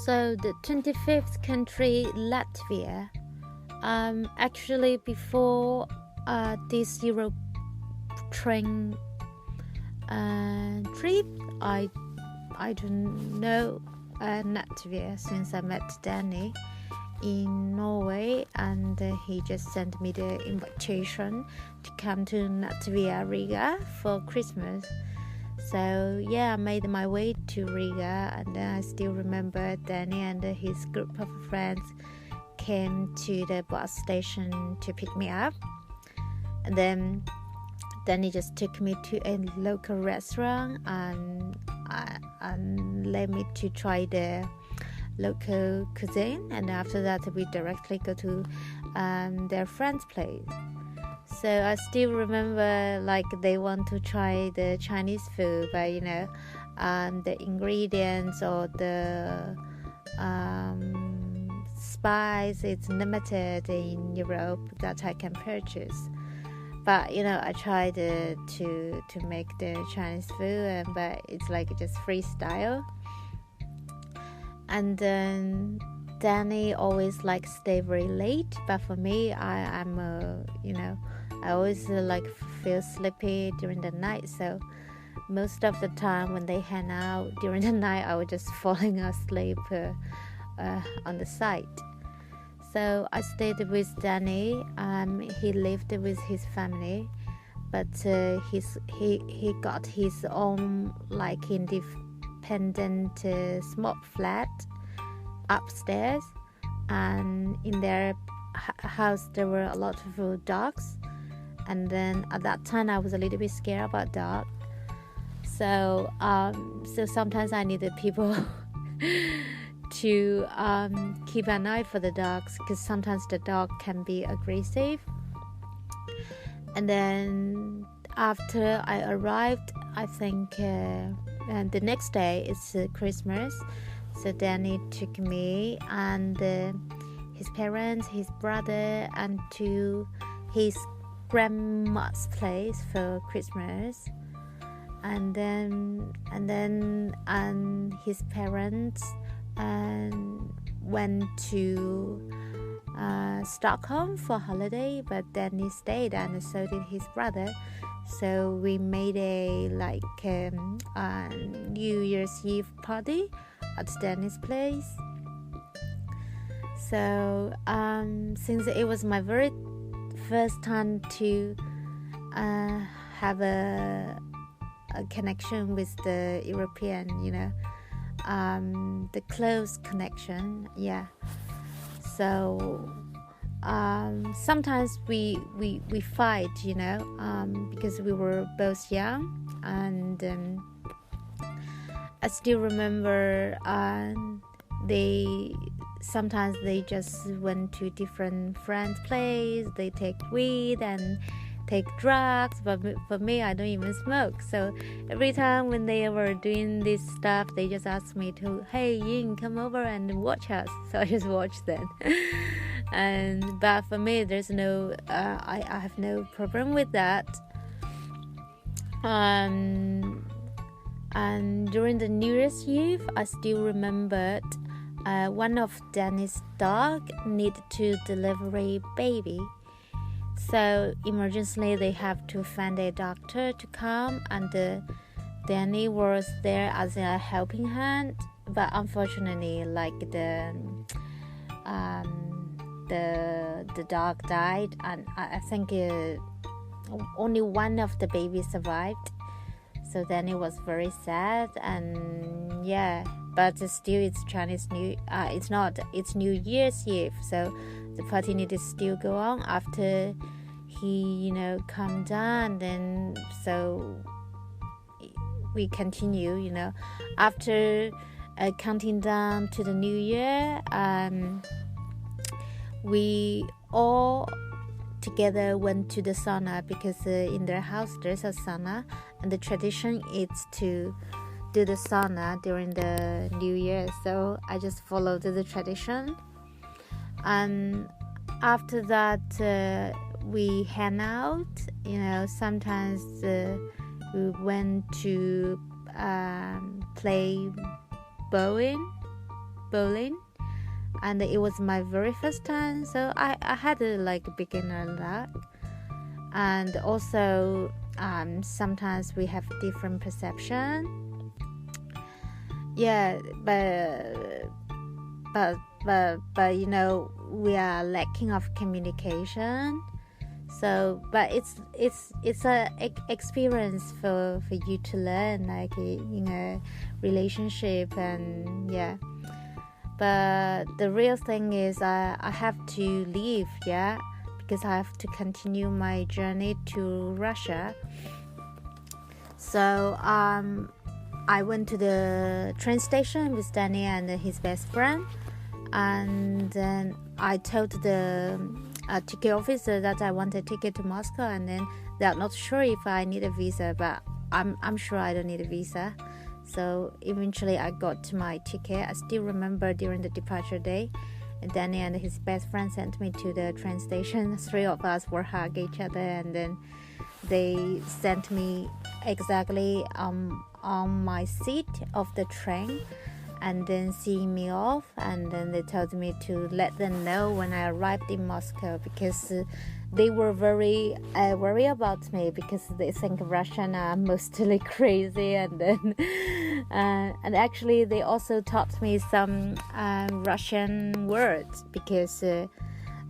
So the 25th country, Latvia. Actually, before this Europe train trip, I don't know Latvia since I met Danny in Norway, and he just sent me the invitation to come to Latvia, Riga for Christmas. So yeah, I made my way to Riga, and then I still remember Danny and his group of friends came to the bus station to pick me up, and then Danny just took me to a local restaurant and led me to try the local cuisine, and after that we directly go to their friend's place. So I still remember, like, they want to try the Chinese food, but the ingredients or the spice, it's limited in Europe that I can purchase. But I tried to make the Chinese food, but it's like just freestyle. And then Danny always stay very late, but for me, I'm I always feel sleepy during the night. So most of the time when they hang out during the night, I was just falling asleep on the site. So I stayed with Danny. He lived with his family, but he got his own independent small flat upstairs, and in their house there were a lot of dogs. And then at that time I was a little bit scared about dogs. So sometimes I needed people to keep an eye for the dogs, because sometimes the dog can be aggressive. And then after I arrived, I think and the next day is Christmas, so Danny took me and his parents, his brother, and to his grandma's place for Christmas. And then his parents went to Stockholm for holiday, but then he stayed, and so did his brother. So we made a New Year's Eve party at Danny's place. So since it was my very first time to have a connection with the European, the close connection, yeah. So sometimes we fight, because we were both young, and I still remember sometimes they just went to different friends' place. They take weed and take drugs, but for me, I don't even smoke. So every time when they were doing this stuff, they just ask me to, hey Ying, come over and watch us. So I just watch them. But for me, there's no I have no problem with that. And during the New Year's Eve, I still remembered one of Danny's dog needed to deliver a baby. So emergency, they have to find a doctor to come, and Danny was there as a helping hand. But unfortunately, the dog died, and I think only one of the babies survived. So Danny was very sad, and yeah. But still, it's Chinese New. It's New Year's Eve, so the party needed to still go on after he, calmed down. Then so we continue, after counting down to the New Year. We all together went to the sauna, because in their house there's a sauna, and the tradition is to do the sauna during the New Year. So I just followed the tradition, and after that we hang out. Sometimes we went to play bowling, bowling, and it was my very first time, so I had a beginner luck. And also sometimes we have different perception, but we are lacking of communication. So but it's a experience for you to learn, in a relationship. And but the real thing is I have to leave, because I have to continue my journey to Russia. So I went to the train station with Danny and his best friend, and then I told the ticket officer that I want a ticket to Moscow, and then they're not sure if I need a visa, but I'm sure I don't need a visa. So eventually I got my ticket. I still remember during the departure day, Danny and his best friend sent me to the train station. 3 of us were hugging each other, and then they sent me exactly on my seat of the train, and then seeing me off, and then they told me to let them know when I arrived in Moscow, because they were very worried about me, because they think Russian are mostly crazy. And then and actually they also taught me some Russian words, because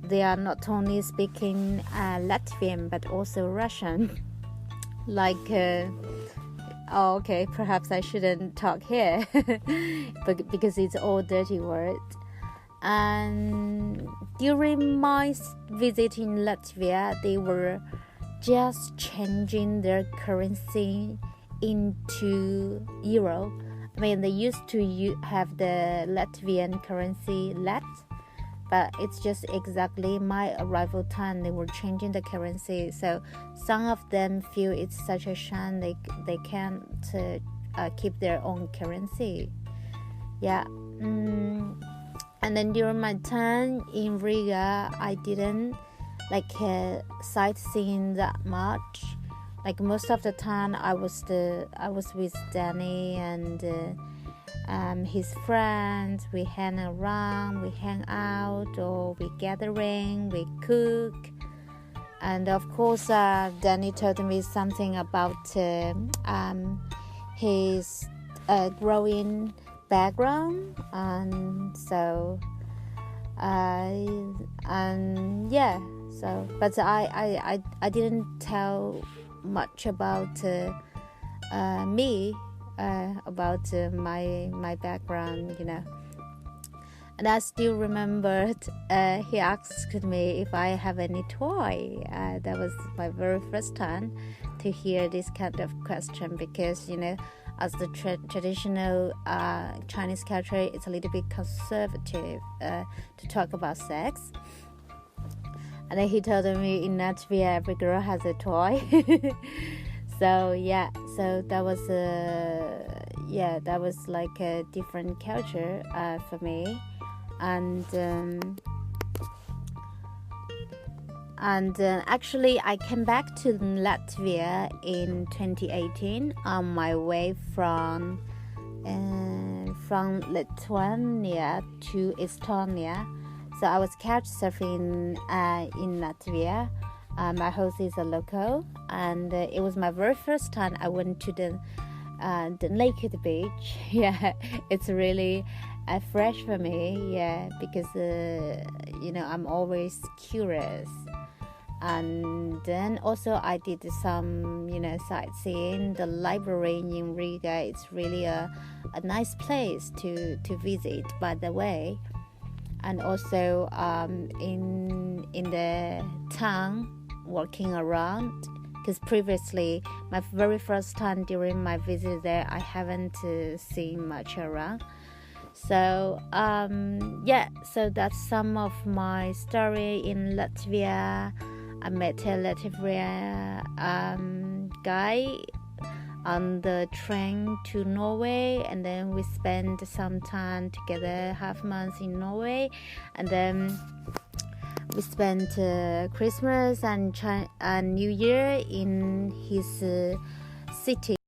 they are not only speaking Latvian but also Russian. Perhaps I shouldn't talk here but because it's all dirty words. And during my visit in Latvia, they were just changing their currency into euro. I mean, they used to have the Latvian currency Lat, but it's just exactly my arrival time. They were changing the currency, so some of them feel it's such a shame they can't keep their own currency. And then during my time in Riga, I didn't sightseeing that much. Most of the time I was with Danny and his friends. We hang around, we hang out, or we gathering, we cook. And of course Danny told me something about his growing background, and so but I didn't tell much about me, about my background, And I still remembered he asked me if I have any toy. That was my very first time to hear this kind of question, because as the traditional Chinese culture, it's a little bit conservative to talk about sex. And then he told me in Latvia every girl has a toy. So that was like a different culture for me. And actually I came back to Latvia in 2018 on my way from Lithuania to Estonia. So I was couch surfing in Latvia. My host is a local, and it was my very first time I went to the naked beach. It's really fresh for me, because I'm always curious. And then also I did some sightseeing. The library in Riga, it's really a nice place to visit, by the way. And also in the town, walking around, because previously my very first time during my visit there, I haven't seen much around. So so that's some of my story in Latvia. I met a Latvian guy on the train to Norway, and then we spent some time together, half month in Norway, and then we spent Christmas and New Year in his city.